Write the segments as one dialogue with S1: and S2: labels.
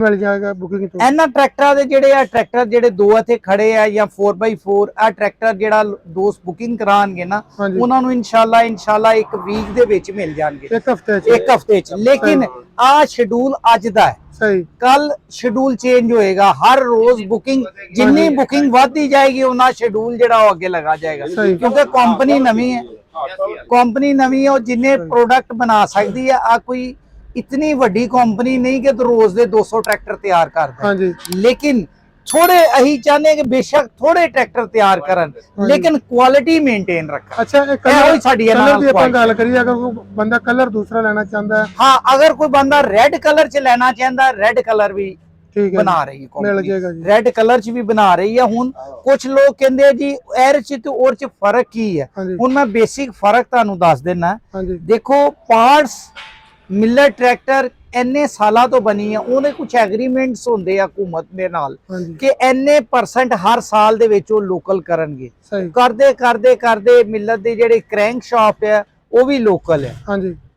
S1: मिल जाएगा बुकिंग तो
S2: ਇਹਨਾਂ ਟਰੈਕਟਰਾਂ ਦੇ ਜਿਹੜੇ ਆ ਟਰੈਕਟਰ ਜਿਹੜੇ ਦੋ ਇੱਥੇ ਖੜੇ ਆ ਜਾਂ 4x4 ਆ ਟਰੈਕਟਰ ਜਿਹੜਾ ਦੋਸਤ ਬੁਕਿੰਗ ਕਰਾਣਗੇ ਨਾ ਉਹਨਾਂ ਨੂੰ ਇਨਸ਼ਾਅੱਲਾ ਇੱਕ ਵੀਕ ਦੇ ਵਿੱਚ ਮਿਲ ਜਾਣਗੇ, ਇੱਕ ਹਫਤੇ ਚ। ਲੇਕਿਨ ਆ ਸ਼ਡਿਊਲ ਅੱਜ ਦਾ ਹੈ,
S1: सही
S2: कल शेड्यूल चेंज होएगा। हर रोज बुकिंग जिन्नी बुकिंग बढ़ती जाएगी उन्ना शेड्यूल जेड़ा अगे लगा जाएगा, क्योंकि कंपनी नवी है, कंपनी नवी है और जिन्ने प्रोडक्ट बना सकती है। आ कोई इतनी वड्डी कंपनी नहीं कि तो रोज दे 200 ट्रैक्टर तैयार कर दे, लेकिन थोड़े अही चाहते कि बेशक थोड़े ट्रैक्टर तैयार करन लेकिन क्वालिटी मेंटेन रखा।
S1: अच्छा कलर दी अपन गल करिए, अगर कोई बंदा कलर दूसरा लेना चाहता है,
S2: हाँ अगर कोई बंदा रेड कलर च लेना चाहता है, रेड कलर भी बना रही है कंपनी, रेड कलर च भी बना रही है। हुन कुछ लोग कहंदे जी एर च ते और च फर्क की है, हुन मैं बेसिक फर्क तुहानू दस देना। देखो पार्ट्स मिलर ट्रैक्टर इन्ने सालों तो बनी है, उन्हें कुछ एग्रीमेंट्स होंदे आ हुकूमत दे नाल कि इन्ने % हर साल दे विच ओ लोकल करनगे। करदे करदे करदे मिलर दे जेहड़े क्रैंक शाफ्ट है वो भी लोकल है।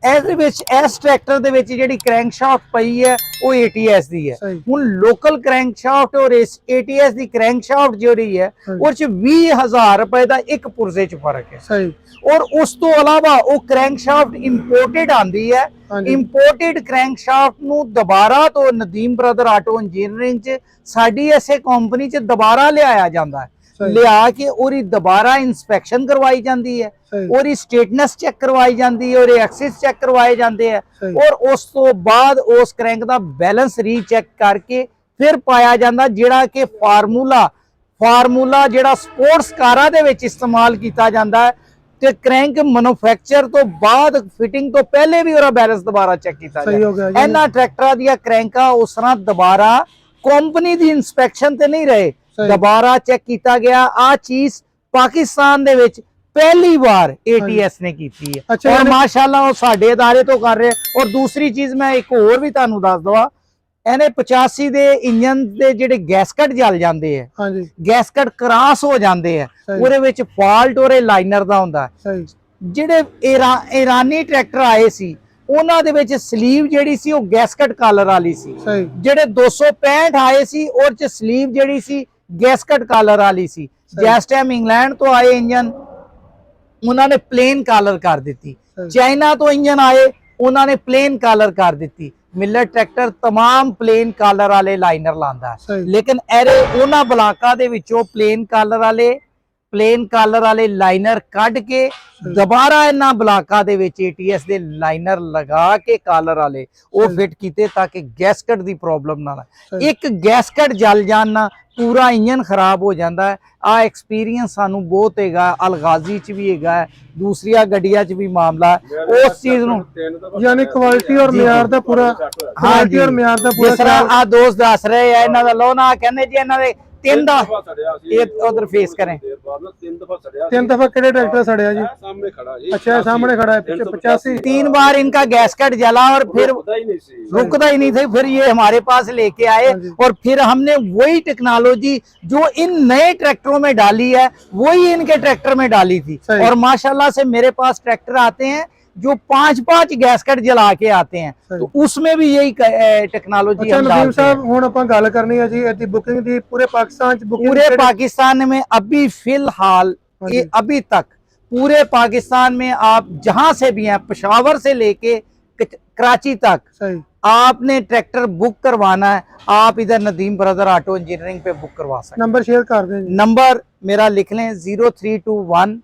S2: इस ट्रैक्टर दे विच जेहड़ी क्रैंक शाफ्ट पई है वो ATS दी है। हुन लोकल क्रैंक शाफ्ट और इस ATS दी क्रैंक शाफ्ट जेहड़ी है उस च 20,000 रुपए दा एक पुर्जे च फर्क है। और उस तो अलावा वो क्रैंक शाफ्ट इंपोर्टेड आंदी है। इंपोर्टेड क्रैंक शाफ्ट नू दोबारा तो नदीम ब्रदर ऑटो इंजीनियरिंग च साडी ऐसे कंपनी च दोबारा लियाया जांदा है, लिया के और दोबारा इंस्पेक्शन करवाई जाती है और स्टेटनस चेक करवाई जाती है और एक्सिस चेक करवाए जाते हैं और उस तो बाद उस क्रैंक का बैलेंस रीचेक करके फिर पाया जाता जेड़ा कि फार्मूला जेड़ा स्पोर्ट्स कारां दे विच इस्तेमाल किया जाता है। ते क्रैंक मैन्युफैक्चर तो बाद फिटिंग तो पहले भी और बैलेंस दोबारा चेक किया जाता है। इन्हां ट्रैक्टरां दी क्रैंकां उस तरह दोबारा कंपनी दी इंस्पेक्शन ते नहीं रहे, दोबारा चेक किया गया। आ चीज पाकिस्तान दे विच पहली बार ATS ने की है और माशाल्लाह वो साडे अदारे तो कर रहे। और दूसरी चीज मैं एक होर भी तुहानू दस दवा, इन्हें 85 दे इंजन दे जेडे गैसकट जल जाते हैं, गैसकट क्रॉस हो जाते हैं, उहदे विच फॉल्ट और लाइनर दा हुंदा है। जेडे ईरानी ट्रैक्टर आए सी उन्हां दे विच स्लीव जेहड़ी सी वो गैसकट कलर वाली सी, जेडे 265 आए सी और च स्लीव जेहड़ी सी गैसकट कलर वाली सी। जिस टाइम इंग्लैंड तो आए इंजन उन्होंने प्लेन कलर कर दी, चाइना तो इंजन आए उन्होंने प्लेन कलर कर दी। मिलर ट्रैक्टर तमाम प्लेन कलर वाले लाइनर लांदा है, लेकिन एरे उन्हां ब्लाकां दे विचों प्लेन कलर वाले लाइनर कढ़ के दोबारा इन्हां ब्लाकां दे विच ATS दे लाइनर लगा के कलर वाले वो फिट कीते ताकि गैसकट दी प्रॉब्लम ना आए। एक गैसकट जल जाना पूरा इंजन खराब हो जाता है। आ एक्सपीरियंस सानू बहुत हैगा, अलगाजी च भी हैगा, दूसरी गड्डियां च भी मामला है। उस चीज नू
S1: यानी क्वालिटी और म्यार दा पूरा,
S2: हाँ जी, और म्यार दा पूरा। जिस तरह आ दोस्त दस रहे हैं इन्हां दा लोना कहंदे जी इन्हां दे 3 दफा ये उधर फेस करें
S1: 3 दफा केड़े ट्रैक्टर सड़या जी? सामने खड़ा जी। अच्छा सामने खड़ा है 85।
S2: 3 बार इनका गैसकट जला और फिर रुकता ही नहीं था। फिर ये हमारे पास लेके आए और फिर हमने वही टेक्नोलॉजी जो इन नए ट्रैक्टरों में डाली है वही इनके ट्रैक्टर में डाली थी। और माशाल्लाह से मेरे पास ट्रैक्टर आते हैं जो 5-5 गैसकट जला के आते हैं, तो उसमें भी यही टेक्नोलॉजी हम डालते हैं।
S1: साहब हुण आपां गल करनी है जी इहदी बुकिंग दी पूरे पाकिस्तान च बुकिंग,
S2: पूरे पाकिस्तान में अभी फिलहाल अभी तक पूरे पाकिस्तान में आप जहां से भी हैं, पेशावर से लेके कराची तक आपने ट्रैक्टर बुक करवाना है, आप इधर नदीम ब्रदर ऑटो इंजीनियरिंग पे बुक करवा सकते हैं।
S1: नंबर शेयर कर दें।
S2: नंबर मेरा लिख लें 0321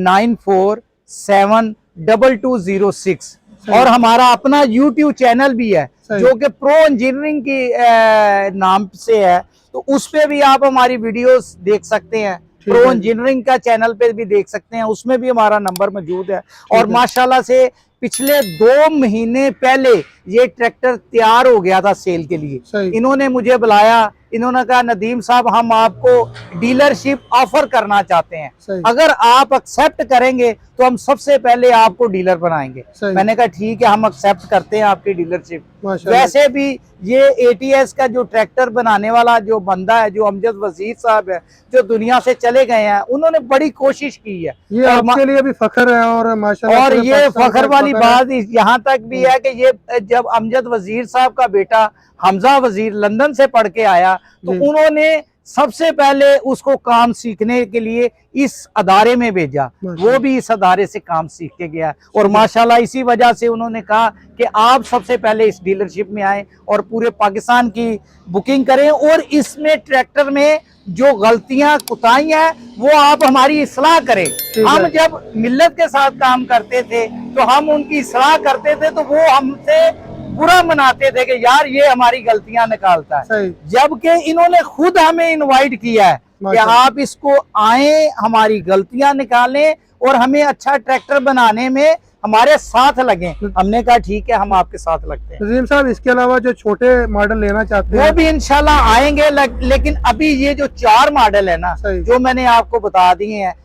S2: 947 2206। और हमारा अपना YouTube चैनल भी है जो कि प्रो इंजीनियरिंग की नाम से है, तो उस पे भी आप हमारी वीडियोस देख सकते हैं। प्रो इंजीनियरिंग का चैनल पे भी देख सकते हैं, उसमें भी हमारा नंबर मौजूद है। और माशाल्लाह से पिछले 2 महीने पहले ये ट्रैक्टर तैयार हो गया था सेल के लिए। इन्होंने मुझे बुलाया, इन्होंने कहा नदीम साहब हम आपको डीलरशिप ऑफर करना चाहते हैं, अगर आप एक्सेप्ट करेंगे तो हम सबसे पहले आपको डीलर बनाएंगे। मैंने कहा ठीक है, हम एक्सेप्ट करते हैं आपकी डीलरशिप। वैसे भी ये ATS का जो ट्रैक्टर बनाने वाला जो बंदा है, जो अमजद वजीर साहब है, जो दुनिया से चले गए हैं, उन्होंने बड़ी कोशिश की है।
S1: ये आपके लिए भी फख्र है और माशाल्लाह।
S2: और ये फख्र वाली बात यहाँ तक भी है कि ये जब अमजद वजीर साहब का बेटा हमजा वजीर लंदन से पढ़ के आया तो उन्होंने सबसे पहले उसको काम सीखने के लिए इस अदारे में भेजा, वो भी इस अदारे से काम सीख के गया। और माशाल्लाह इसी वजह से उन्होंने कहा कि आप सबसे पहले इस डीलरशिप में आए और पूरे पाकिस्तान की बुकिंग करें, और इसमें ट्रैक्टर में जो गलतियां कुताहियां हैं वो आप हमारी इस्लाह करें। हम जब मिल्लत के साथ काम करते थे तो हम उनकी इस्लाह करते थे तो वो हमसे बुरा मनाते थे कि यार ये हमारी गलतियां निकालता है, जबकि इन्होंने खुद हमें इनवाइट किया है कि आप इसको आए, हमारी गलतियां निकालें और हमें अच्छा ट्रैक्टर बनाने में हमारे साथ लगे। हमने कहा ठीक है, हम आपके साथ लगते हैं।
S1: नजीम साहब, इसके अलावा जो छोटे मॉडल लेना चाहते हैं
S2: वो भी इंशाल्लाह आएंगे, लेकिन अभी ये जो 4 मॉडल है ना जो मैंने आपको बता दिए हैं,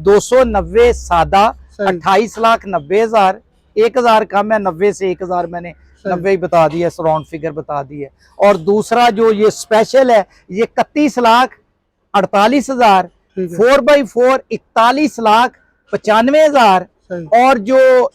S2: 290 सादा 28,90,000, 1,000 कम है, 90 से 1,000 मैंने 90 बता दिया, राउंड फिगर बता दी है। और दूसरा जो ये स्पेशल है ये 31,48,000, 4x4 41,95,000, और जो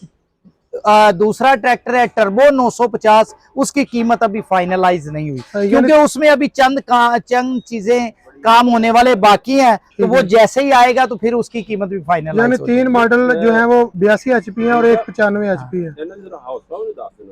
S2: दूसरा ट्रैक्टर है टर्बो 950, उसकी कीमत अभी फाइनलाइज नहीं हुई क्योंकि उसमें अभी चंद चीजें काम होने वाले बाकी हैं, तो वो जैसे ही आएगा तो फिर उसकी कीमत भी फाइनल।
S1: यानी 3 मॉडल जो है वो 82 HP है और एक 95 HP है।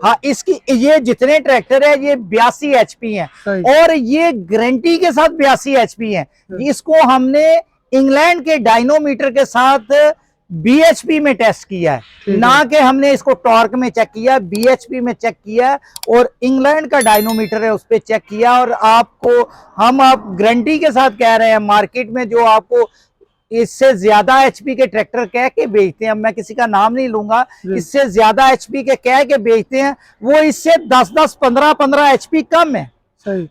S2: हाँ, इसकी ये जितने ट्रैक्टर है ये 82 HP हैं और ये गारंटी के साथ 82 HP हैं। इसको हमने इंग्लैंड के डायनोमीटर के साथ BHP में टेस्ट किया है, ना कि हमने इसको टॉर्क में चेक किया, BHP में चेक किया और इंग्लैंड का डायनोमीटर है उस पर चेक किया। और आपको हम आप गारंटी के साथ कह रहे हैं, मार्केट में जो आपको इससे ज्यादा HP के ट्रैक्टर कह के बेचते हैं, मैं किसी का नाम नहीं लूंगा, इससे ज्यादा HP के कह के बेचते हैं, वो इससे 10-10, 15-15 HP कम है।
S1: सही,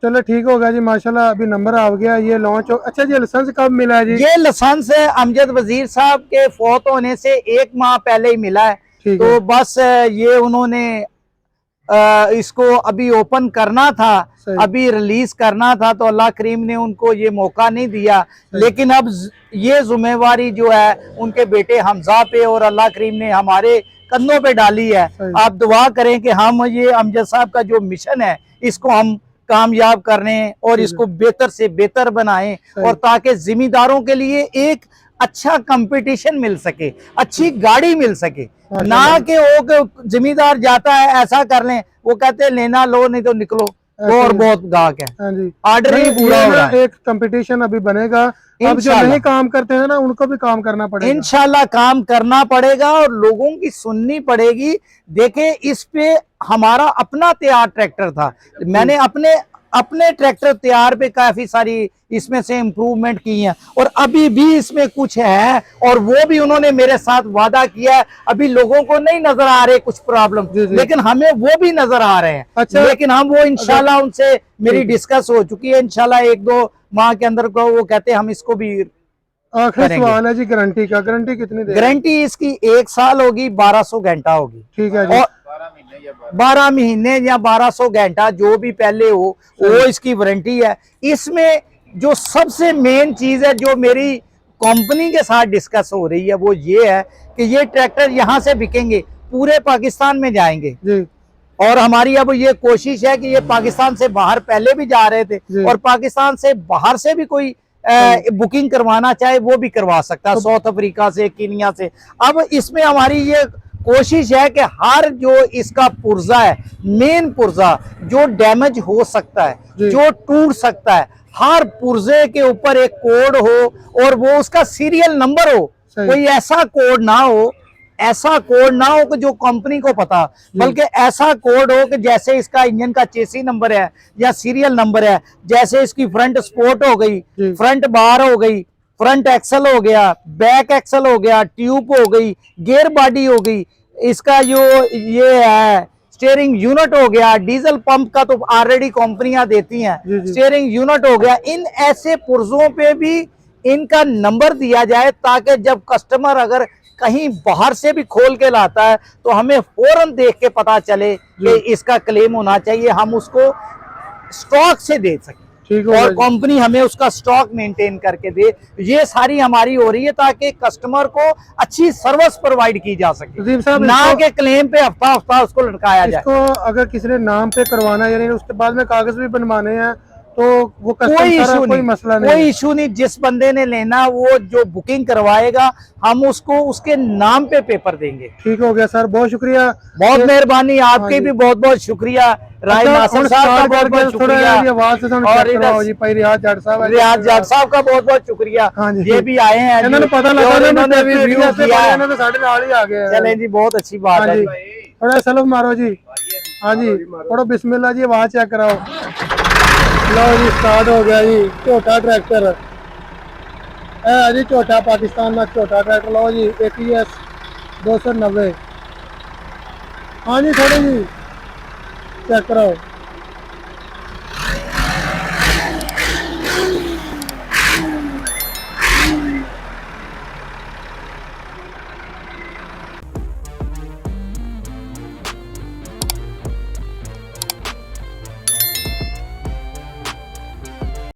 S1: चलो ठीक हो गया जी, माशाल्लाह अभी नंबर आ गया, ये लॉन्च हो। अच्छा जी, लाइसेंस कब मिला है जी?
S2: ये लाइसेंस अमजद वजीर साहब के फौत होने से 1 माह पहले ही मिला है, तो बस ये उन्होंने इसको अभी ओपन करना था, अभी रिलीज करना था, तो अल्लाह करीम ने उनको ये मौका नहीं दिया। लेकिन अब ये जिम्मेवारी जो है उनके बेटे हमजा पे और अल्लाह करीम ने हमारे कंधों पे डाली है। आप दुआ करें कि हम ये अमजद साहब का जो मिशन है इसको हम कामयाब करने और इसको बेहतर से बेहतर बनाएं, और ताकि जिम्मेदारों के लिए एक अच्छा कंपटीशन मिल सके, अच्छी गाड़ी मिल सके, ना कि वो जिम्मेदार जाता है ऐसा कर लें, वो कहते हैं लेना लो नहीं तो निकलो, वो और बहुत गाहक है, ऑर्डर ही पूरा हो रहा है।
S1: एक कंपटीशन अभी बनेगा, अब जो नहीं काम करते हैं ना उनको भी काम करना पड़ेगा,
S2: इंशाल्लाह काम करना पड़ेगा और लोगों की सुननी पड़ेगी। देखे, इस पे हमारा अपना तैयार ट्रैक्टर था, मैंने अपने ट्रैक्टर तैयार पे काफी सारी इसमें से इम्प्रूवमेंट की है और अभी भी इसमें कुछ है, और वो भी उन्होंने मेरे साथ वादा किया है। अभी लोगों को नहीं नजर आ रहे कुछ प्रॉब्लम, लेकिन हमें वो भी नजर आ रहे हैं।
S1: अच्छा,
S2: लेकिन हम वो इंशाल्लाह उनसे मेरी डिस्कस हो चुकी है, इंशाल्लाह 1-2 माह के अंदर को वो कहते हैं हम इसको भी।
S1: आखिरी सवाल है जी, गारंटी का, गारंटी कितनी देर?
S2: गारंटी इसकी 1 साल होगी, 1200 घंटा होगी।
S1: ठीक है जी,
S2: और 12 महीने या 1200 घंटा जो भी पहले हो वो इसकी वारंटी है। इसमें जो सबसे मेन चीज है जो मेरी कंपनी के साथ डिस्कस हो रही है वो ये है कि ये ट्रैक्टर यहाँ से बिकेंगे, पूरे पाकिस्तान में जाएंगे जी। और हमारी अब ये कोशिश है कि ये पाकिस्तान से बाहर पहले भी जा रहे थे और पाकिस्तान से बाहर से भी कोई बुकिंग करवाना चाहे वो भी करवा सकता है, साउथ अफ्रीका से, कीनिया से। अब इसमें हमारी ये कोशिश है कि हर जो इसका पुर्जा है, मेन पुर्जा जो डैमेज हो सकता है, जो टूट सकता है, हर पुर्जे के ऊपर एक कोड हो और वो उसका सीरियल नंबर हो। कोई ऐसा कोड ना हो, ऐसा कोड ना हो कि जो कंपनी को पता, बल्कि ऐसा कोड हो कि जैसे इसका इंजन का चेसी नंबर है या सीरियल नंबर है, जैसे इसकी फ्रंट स्पोर्ट हो गई, फ्रंट बार हो गई, फ्रंट एक्सल हो गया, बैक एक्सल हो गया, ट्यूब हो गई, गियर बॉडी हो गई, इसका जो ये है स्टीयरिंग यूनिट हो गया, डीजल पंप का तो ऑलरेडी कंपनियां देती हैं, स्टीयरिंग यूनिट हो गया। इन ऐसे पुर्जों पे भी इनका नंबर दिया जाए ताकि जब कस्टमर अगर कहीं बाहर से भी खोल के लाता है तो हमें फौरन देख के पता चले कि इसका क्लेम होना चाहिए, हम उसको स्टॉक से दे सकें और कंपनी हमें उसका स्टॉक मेंटेन करके दे। ये सारी हमारी हो रही है ताकि कस्टमर को अच्छी सर्विस प्रोवाइड की जा सके, ना कि क्लेम पे हफ्ता हफ्ता उसको लटकाया जाए।
S1: इसको अगर किसी ने नाम पे करवाना है यानी उसके बाद में कागज भी बनवाने हैं तो वो
S2: कोई इशू
S1: कोई मसला नहीं,
S2: कोई इशू नहीं। जिस बंदे ने लेना वो जो बुकिंग करवाएगा हम उसको उसके नाम पे पेपर देंगे।
S1: ठीक हो गया सर, बहुत शुक्रिया,
S2: बहुत मेहरबानी आपकी भी बहुत बहुत शुक्रिया। राय नासिर साहब का बहुत बहुत शुक्रिया और
S1: रियाज जाट
S2: साहब का बहुत बहुत शुक्रिया। ये भी आए हैं,
S1: पता लगा
S2: इन्होंने भी रिव्यू किया। चलें जी, बहुत अच्छी बात है।
S1: थोड़ा सलफ मारो जी, हाँ जी, थोड़ा बिस्मिल्लाह जी, आवाज चेक कराओ। लो जी, स्टार्ट हो गया जी छोटा ट्रैक्टर है जी, छोटा पाकिस्तान का छोटा ट्रैक्टर। लो जी ATS 290, हाँ जी, थोड़ी जी चेक कराओ।